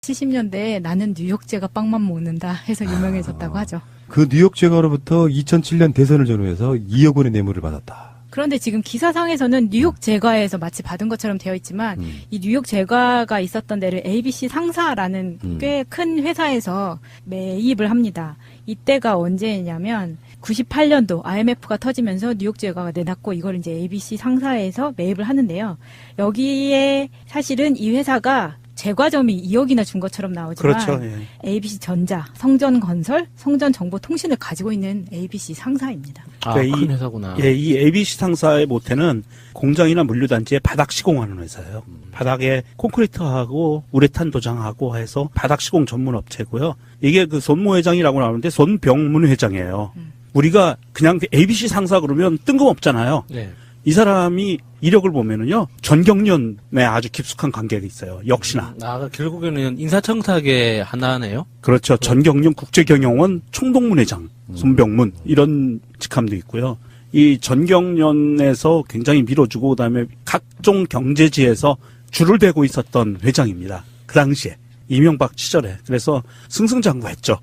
70년대에 나는 뉴욕제가 빵만 먹는다 해서 유명해졌다고 하죠. 그 뉴욕제가로부터 2007년 대선을 전후해서 2억 원의 뇌물을 받았다. 그런데 지금 기사상에서는 뉴욕 제과에서 마치 받은 것처럼 되어 있지만 이 뉴욕 제과가 있었던 데를 ABC 상사라는 꽤 큰 회사에서 매입을 합니다. 이때가 언제냐면 98년도 IMF가 터지면서 뉴욕 제과가 내놨고 이걸 이제 ABC 상사에서 매입을 하는데요. 여기에 사실은 이 회사가 제과점이 2억이나 준 것처럼 나오지만 그렇죠. 예. ABC전자, 성전건설, 성전정보통신을 가지고 있는 ABC 상사입니다. 아, 그러니까 큰 회사구나. 예, 이 ABC 상사의 모태는 공장이나 물류단지에 바닥 시공하는 회사예요. 바닥에 콘크리트하고 우레탄 도장하고 해서 바닥 시공 전문 업체고요. 이게 그 손모 회장이라고 나오는데 손병문 회장이에요. 우리가 그냥 ABC 상사 그러면 뜬금없잖아요. 네. 이 사람이 이력을 보면은요, 전경련에 아주 깊숙한 관계가 있어요. 역시나. 결국에는 인사청탁의 하나네요. 그렇죠. 전경련 국제경영원 총동문회장, 손병문, 이런 직함도 있고요. 이 전경련에서 굉장히 밀어주고, 그 다음에 각종 경제지에서 줄을 대고 있었던 회장입니다. 그 당시에. 이명박 시절에. 그래서 승승장구했죠.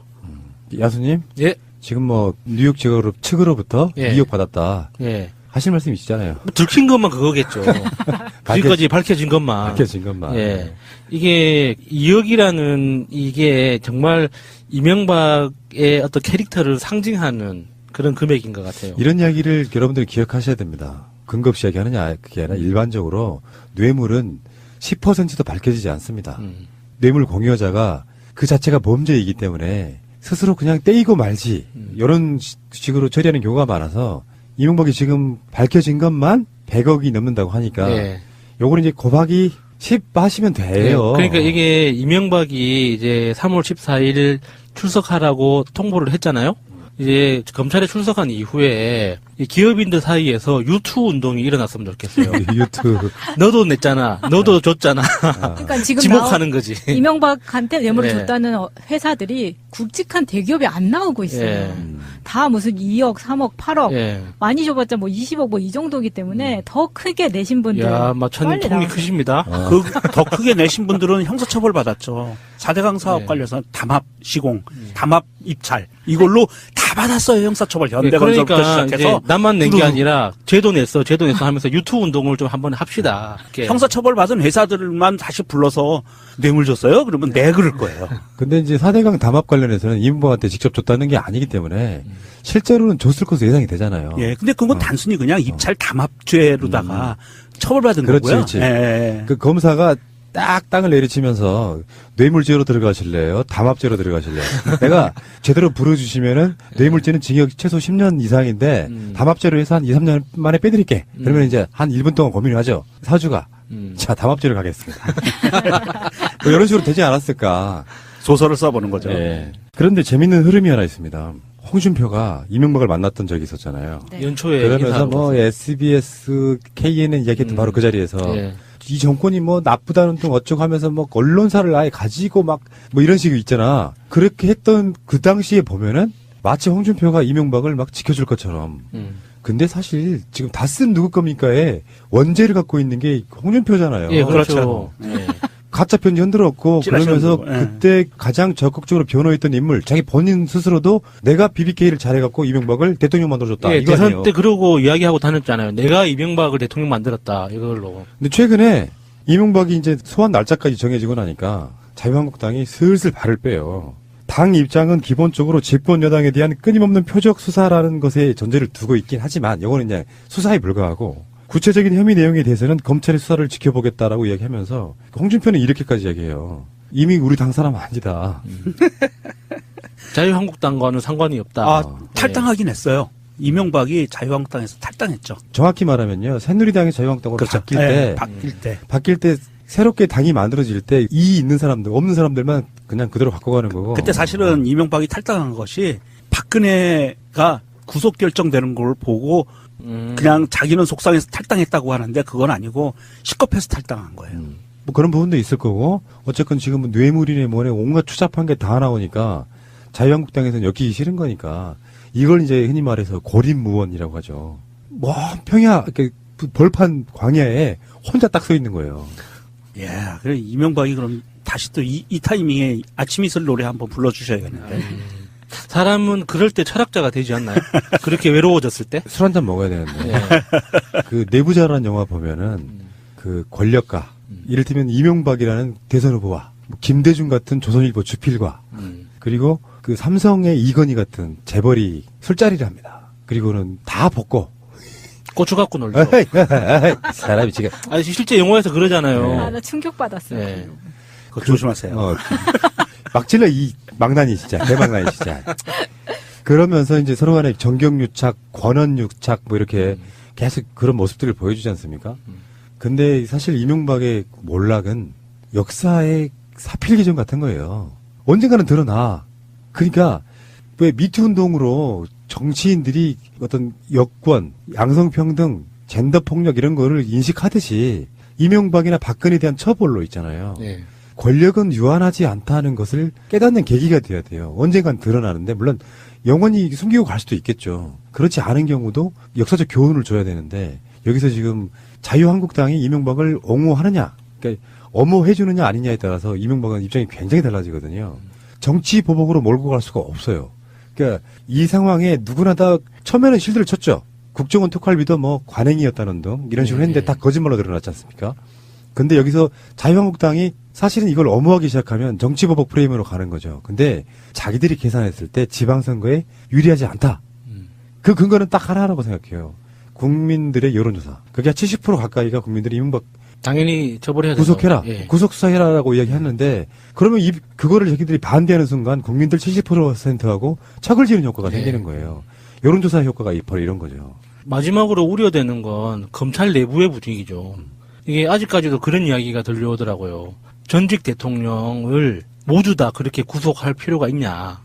야수님, 예. 지금 뭐 뉴욕 제가 측으로부터 예. 2억 받았다. 예. 하실 말씀 있으시잖아요. 뭐 들킨 것만 그거겠죠. 지금까지 밝혀진 것만. 밝혀진 것만. 예. 이게 2억이라는 이게 정말 이명박의 어떤 캐릭터를 상징하는 그런 금액인 것 같아요. 이런 이야기를 여러분들이 기억하셔야 됩니다. 근거 없이 이야기하느냐 그게 아니라 일반적으로 뇌물은 10%도 밝혀지지 않습니다. 뇌물 공여자가 그 자체가 범죄이기 때문에 스스로 그냥 떼이고 말지 이런 식으로 처리하는 경우가 많아서 이명박이 지금 밝혀진 것만 100억이 넘는다고 하니까 예. 요거는 이제 곱하기 10 하시면 돼요. 그러니까 이게 이명박이 이제 3월 14일 출석하라고 통보를 했잖아요. 이제 검찰에 출석한 이후에 이 기업인들 사이에서 유투 운동이 일어났으면 좋겠어요. 유튜브. 너도 냈잖아. 너도 줬잖아. 그러니까 지금 지목하는 거지. 이명박한테 뇌물을 예. 줬다는 회사들이 굵직한 대기업이 안 나오고 있어요. 예. 다 무슨 2억, 3억, 8억 예. 많이 줘봤자 뭐 20억 뭐 이 정도이기 때문에 더 크게 내신 분들 야, 마천님 빨리 통이 나오세요. 크십니다. 더 크게 내신 분들은 형사처벌 받았죠. 4대강 사업 네. 관련해서 담합 시공, 담합 입찰 이걸로 다 받았어요. 형사처벌 현대건설부터 그러니까 시작해서 이제 나만 낸 게 두루루. 아니라 제도 냈어 하면서 유투 운동을 좀 한번 합시다. 이렇게. 형사처벌 받은 회사들만 다시 불러서 뇌물 줬어요? 그러면 네 그럴 거예요. 근데 이제 4대강 담합 관련해서는 이명박한테 직접 줬다는 게 아니기 때문에 실제로는 줬을 것으로 예상이 되잖아요. 예, 근데 그건 단순히 그냥 입찰 담합죄로다가 처벌받은 그렇지, 거고요. 그렇지. 예. 그 검사가 딱 땅을 내리치면서 뇌물죄로 들어가실래요? 담합죄로 들어가실래요? 내가 제대로 부르주시면은 뇌물죄는 징역 최소 10년 이상인데 담합죄로 해서 한 2, 3년 만에 빼드릴게. 그러면 이제 한 1분 동안 고민을 하죠. 사주가. 자, 담합죄로 가겠습니다. 뭐 이런 식으로 되지 않았을까. 소설을 써보는 거죠. 예. 그런데 재밌는 흐름이 하나 있습니다. 홍준표가 이명박을 만났던 적이 있었잖아요. 네. 연초에 그러면서 인사하러 뭐 갔어요. SBS, KNN 이야기했던 바로 그 자리에서 예. 이 정권이 뭐 나쁘다는 둥 어쩌고 하면서 뭐 언론사를 아예 가지고 막 뭐 이런 식으로 있잖아. 그렇게 했던 그 당시에 보면은 마치 홍준표가 이명박을 막 지켜줄 것처럼. 근데 사실 지금 다 쓴 누구 겁니까에 원죄를 갖고 있는 게 홍준표잖아요. 예, 그렇죠. 그렇죠. 예. 가짜 편지 흔들었고 찌라시는 그러면서 거, 예. 그때 가장 적극적으로 변호했던 인물 자기 본인 스스로도 내가 BBK를 잘해갖고 이명박을 대통령 만들어줬다. 예, 이거 대선 아니에요. 때 그러고 이야기하고 다녔잖아요. 내가 이명박을 대통령 만들었다. 이걸로. 근데 최근에 이명박이 이제 소환 날짜까지 정해지고 나니까 자유한국당이 슬슬 발을 빼요. 당 입장은 기본적으로 집권 여당에 대한 끊임없는 표적 수사라는 것에 전제를 두고 있긴 하지만 이거는 그냥 수사에 불과하고 구체적인 혐의 내용에 대해서는 검찰의 수사를 지켜보겠다라고 이야기하면서 홍준표는 이렇게까지 이야기해요. 이미 우리 당 사람 아니다. 자유한국당과는 상관이 없다. 아, 탈당하긴 했어요. 이명박이 자유한국당에서 탈당했죠. 정확히 말하면요. 새누리당이 자유한국당으로 그렇죠. 바뀔 예, 때 바뀔 때. 새롭게 당이 만들어질 때 이 있는 사람들 없는 사람들만 그냥 그대로 바꿔가는 거고. 그때 사실은 이명박이 탈당한 것이 박근혜가 구속 결정되는 걸 보고 그냥 자기는 속상해서 탈당했다고 하는데 그건 아니고 식겁해서 탈당한 거예요. 뭐 그런 부분도 있을 거고 어쨌건 지금은 뇌물이네 뭐네 온갖 추잡한 게 다 나오니까 자유한국당에서는 엮이기 싫은 거니까 이걸 이제 흔히 말해서 고립무원이라고 하죠. 뭐 평야 이렇게 벌판 광야에 혼자 딱 서 있는 거예요. 예, 그래 이명박이 그럼 다시 또 이 타이밍에 아침 이슬 노래 한번 불러주셔야겠는데. 사람은 그럴 때 철학자가 되지 않나요? 그렇게 외로워졌을 때? 술 한 잔 먹어야 되는데. 예. 그 내부자라는 영화 보면은 그 권력가, 이를테면 이명박이라는 대선 후보와 뭐 김대중 같은 조선일보 주필과 그리고 그 삼성의 이건희 같은 재벌이 술자리를 합니다. 그리고는 다 벗고 고추 갖고 놀죠. 사람이 지금 아니, 실제 영화에서 그러잖아요. 아, 나 충격받았어요. 네. 그거 조심하세요. 막 찔러 이 망나니 진짜 대망나니 진짜. 그러면서 이제 서로 간에 정경유착, 권한유착 뭐 이렇게 계속 그런 모습들을 보여주지 않습니까? 근데 사실 이명박의 몰락은 역사의 사필기전 같은 거예요. 언젠가는 드러나. 그러니까 왜 미투 운동으로 정치인들이 어떤 여권, 양성평등, 젠더 폭력 이런 거를 인식하듯이 이명박이나 박근혜에 대한 처벌로 있잖아요. 네. 권력은 유한하지 않다는 것을 깨닫는 계기가 돼야 돼요. 언젠간 드러나는데 물론 영원히 숨기고 갈 수도 있겠죠. 그렇지 않은 경우도 역사적 교훈을 줘야 되는데 여기서 지금 자유한국당이 이명박을 옹호하느냐, 그러니까 엄호해주느냐 아니냐에 따라서 이명박은 입장이 굉장히 달라지거든요. 정치 보복으로 몰고 갈 수가 없어요. 그러니까 이 상황에 누구나 다 처음에는 실드를 쳤죠. 국정원 특활비도 뭐 관행이었다는 등 이런 식으로 했는데 다 거짓말로 드러났지 않습니까? 근데 여기서 자유한국당이 사실은 이걸 엄호하기 시작하면 정치보복 프레임으로 가는 거죠. 근데 자기들이 계산했을 때 지방선거에 유리하지 않다. 그 근거는 딱 하나라고 생각해요. 국민들의 여론조사. 그게 70% 가까이가 국민들이 이명박 당연히 처벌해야 되죠. 구속해라. 예. 구속수사해라라고 이야기했는데 그러면 그거를 자기들이 반대하는 순간 국민들 70%하고 척을 지는 효과가 생기는 거예요. 여론조사 효과가 바로 이런 거죠. 마지막으로 우려되는 건 검찰 내부의 분위기죠. 이게 아직까지도 그런 이야기가 들려오더라고요. 전직 대통령을 모두 다 그렇게 구속할 필요가 있냐.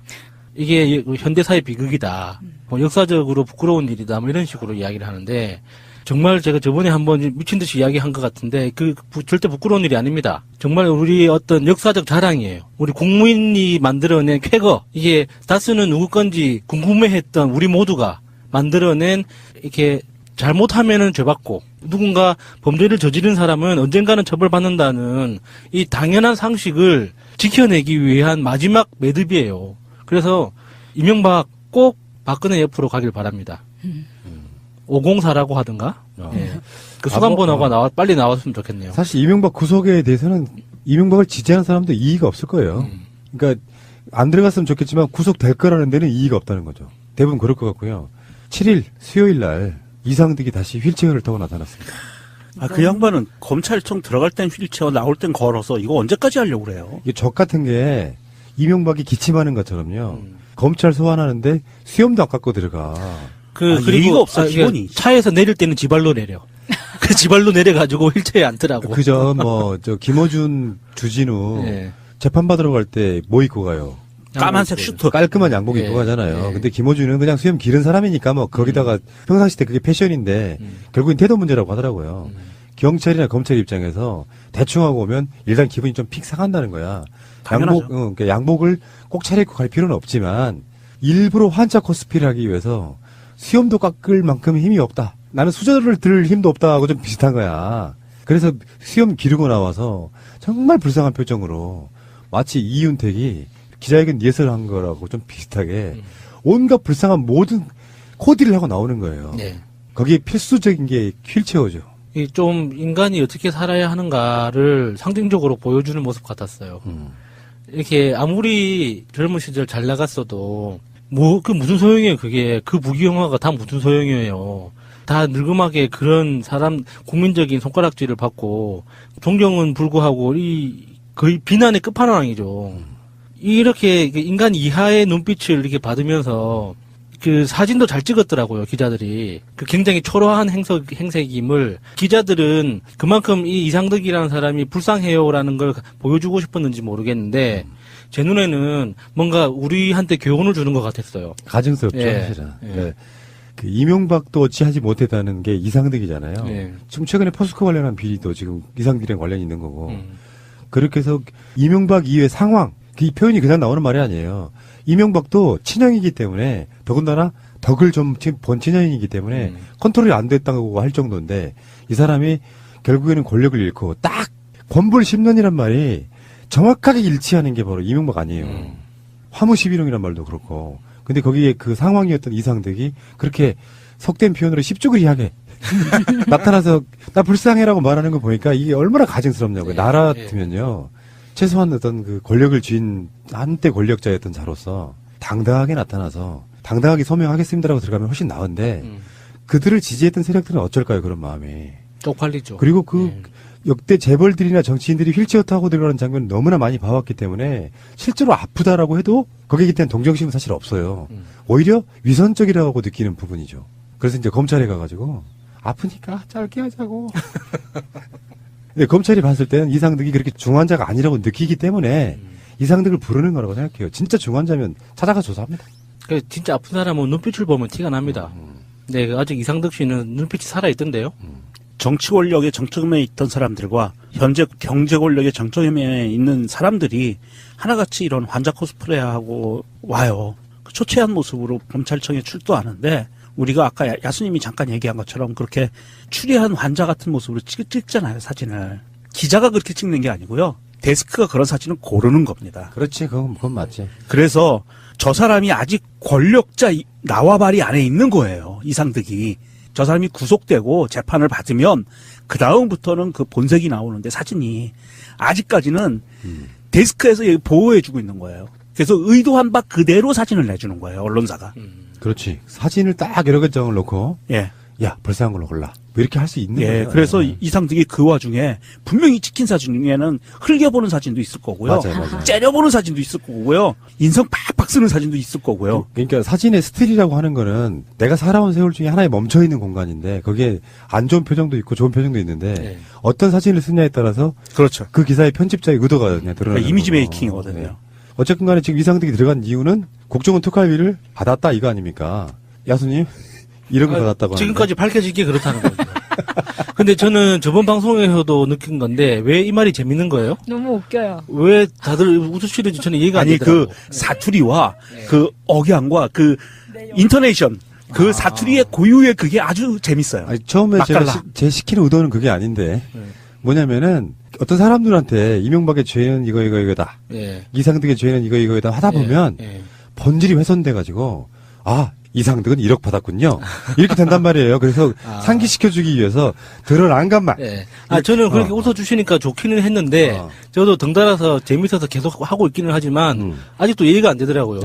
이게 현대사의 비극이다. 뭐 역사적으로 부끄러운 일이다. 뭐 이런 식으로 이야기를 하는데 정말 제가 저번에 한번 미친 듯이 이야기한 것 같은데 절대 부끄러운 일이 아닙니다. 정말 우리 어떤 역사적 자랑이에요. 우리 국민이 만들어낸 쾌거. 이게 다스는 누구 건지 궁금해했던 우리 모두가 만들어낸 이렇게 잘못하면은 죄받고 누군가 범죄를 저지른 사람은 언젠가는 처벌받는다는 이 당연한 상식을 지켜내기 위한 마지막 매듭이에요. 그래서 이명박 꼭 박근혜 옆으로 가길 바랍니다. 504라고 하든가. 예. 그 수감번호가 빨리 나왔으면 좋겠네요. 사실 이명박 구속에 대해서는 이명박을 지지하는 사람도 이의가 없을 거예요. 그러니까 안 들어갔으면 좋겠지만 구속될 거라는 데는 이의가 없다는 거죠. 대부분 그럴 것 같고요. 7일 수요일 날 이상득이 다시 휠체어를 타고 나타났습니다. 그 양반은 검찰청 들어갈 땐 휠체어, 나올 땐 걸어서 이거 언제까지 하려고 그래요? 이게 적 같은 게 이명박이 기침하는 것처럼요. 검찰 소환하는데 수염도 안 깎고 들어가. 그리고 예의가 없어, 이게 기본이. 차에서 내릴 때는 지발로 내려. 그 지발로 내려가지고 휠체어에 앉더라고. 그저 김어준, 주진우 예. 재판 받으러 갈 때 뭐 입고 가요? 까만색 슈트. 깔끔한 양복 입고 예. 가잖아요. 예. 근데 김어준은 그냥 수염 기른 사람이니까 뭐 거기다가 평상시 때 그게 패션인데 결국엔 태도 문제라고 하더라고요. 경찰이나 검찰 입장에서 대충 하고 오면 일단 기분이 좀 픽 상한다는 거야. 당연하죠. 그러니까 양복을 꼭 차려입고 갈 필요는 없지만 일부러 환자 코스프레를 하기 위해서 수염도 깎을 만큼 힘이 없다. 나는 수저를 들 힘도 없다하고 좀 비슷한 거야. 그래서 수염 기르고 나와서 정말 불쌍한 표정으로 마치 이윤택이 기자회견 예설한 거라고 좀 비슷하게 온갖 불쌍한 모든 코디를 하고 나오는 거예요. 네. 거기에 필수적인 게 휠체어죠. 이 좀 인간이 어떻게 살아야 하는가를 상징적으로 보여주는 모습 같았어요. 이렇게 아무리 젊은 시절 잘 나갔어도 무슨 소용이에요. 그게 그 부귀영화가 다 무슨 소용이에요. 다 늙음하게 그런 사람 국민적인 손가락질을 받고 존경은 불구하고 거의 비난의 끝판왕이죠. 이렇게 인간 이하의 눈빛을 이렇게 받으면서 그 사진도 잘 찍었더라고요, 기자들이. 그 굉장히 초라한 행색임을 기자들은 그만큼 이 이상덕이라는 사람이 불쌍해요라는 걸 보여주고 싶었는지 모르겠는데 제 눈에는 뭔가 우리한테 교훈을 주는 것 같았어요. 가증스럽죠, 예. 사실은. 예. 네. 그 이명박도 어찌하지 못했다는 게 이상득이잖아요. 예. 지금 최근에 포스코 관련한 비리도 지금 이상득이랑 관련이 있는 거고. 그렇게 해서 이명박 이후의 상황, 이 표현이 그냥 나오는 말이 아니에요. 이명박도 친형이기 때문에 더군다나 덕을 좀 본 친형이기 때문에 컨트롤이 안 됐다고 할 정도인데 이 사람이 결국에는 권력을 잃고 딱 권불 10년이란 말이 정확하게 일치하는 게 바로 이명박 아니에요. 화무시비롱이란 말도 그렇고. 근데 거기에 그 상황이었던 이상득이 그렇게 속된 표현으로 십조그리하게 나타나서 나 불쌍해라고 말하는 거 보니까 이게 얼마나 가증스럽냐고요. 나 같으면요. 최소한 어떤 그 권력을 쥔 한때 권력자였던 자로서 당당하게 나타나서 당당하게 서명하겠습니다라고 들어가면 훨씬 나은데 그들을 지지했던 세력들은 어쩔까요? 그런 마음이. 쪽팔리죠. 그리고 그 역대 재벌들이나 정치인들이 휠체어 타고 들어가는 장면을 너무나 많이 봐왔기 때문에 실제로 아프다라고 해도 거기에 대한 동정심은 사실 없어요. 오히려 위선적이라고 느끼는 부분이죠. 그래서 이제 검찰에 가가지고 아프니까 짧게 하자고. 근데 검찰이 봤을 때는 이상득이 그렇게 중환자가 아니라고 느끼기 때문에 이상득을 부르는 거라고 생각해요. 진짜 중환자면 찾아가 조사합니다. 진짜 아픈 사람은 눈빛을 보면 티가 납니다. 네, 아직 이상득 씨는 눈빛이 살아있던데요. 정치 권력의 정점에 있던 사람들과 현재 경제 권력의 정점에 있는 사람들이 하나같이 이런 환자 코스프레하고 와요. 그 초췌한 모습으로 검찰청에 출두하는데 우리가 아까 야수님이 잠깐 얘기한 것처럼 그렇게 추리한 환자 같은 모습으로 찍잖아요, 사진을. 기자가 그렇게 찍는 게 아니고요. 데스크가 그런 사진을 고르는 겁니다. 그렇지, 그건 맞지. 그래서 저 사람이 아직 권력자 나와바리 안에 있는 거예요, 이상득이. 저 사람이 구속되고 재판을 받으면 그 다음부터는 그 본색이 나오는데 사진이 아직까지는 데스크에서 보호해주고 있는 거예요. 그래서 의도한 바 그대로 사진을 내주는 거예요, 언론사가. 그렇지. 사진을 딱 여러 장을 놓고 예. 야, 불쌍한 걸로 골라. 뭐 이렇게 할 수 있는 예, 거예요. 그래서 이상득이 그 와중에 분명히 찍힌 사진 중에는 흘겨보는 사진도 있을 거고요. 맞아요. 째려보는 사진도 있을 거고요. 인성 팍팍 쓰는 사진도 있을 거고요. 그러니까 사진의 스틸이라고 하는 거는 내가 살아온 세월 중에 하나에 멈춰있는 공간인데 거기에 안 좋은 표정도 있고 좋은 표정도 있는데 네. 어떤 사진을 쓰냐에 따라서 그렇죠. 그 기사의 편집자의 의도가 그냥 드러나는 이미지 거고. 메이킹이거든요. 네. 어쨌든 간에 지금 이상득이 들어간 이유는 국정원 특활비를 받았다 이거 아닙니까? 야수님 이런 거 받았다고 지금까지 밝혀진 게 그렇다는 거죠. 근데 저는 저번 방송에서도 느낀 건데 왜 이 말이 재밌는 거예요? 너무 웃겨요. 왜 다들 웃으시는지 저는 이해가 안 아니 그 되더라고. 사투리와 그 억양과 그 인터네이션 그 사투리의 고유의 그게 아주 재밌어요. 아니, 처음에 맛깔나. 제 시키는 의도는 그게 아닌데 네. 뭐냐면은 어떤 사람들한테 이명박의 죄는 이거다. 예. 이상득의 죄는 이거다 하다 보면 예. 본질이 훼손돼 가지고 아 이상득은 1억 받았군요. 이렇게 된단 말이에요. 그래서 상기시켜주기 위해서 드러난 것만. 예. 아, 저는 그렇게 웃어주시니까 좋기는 했는데, 저도 덩달아서 재밌어서 계속 하고 있기는 하지만, 아직도 이해가 안 되더라고요.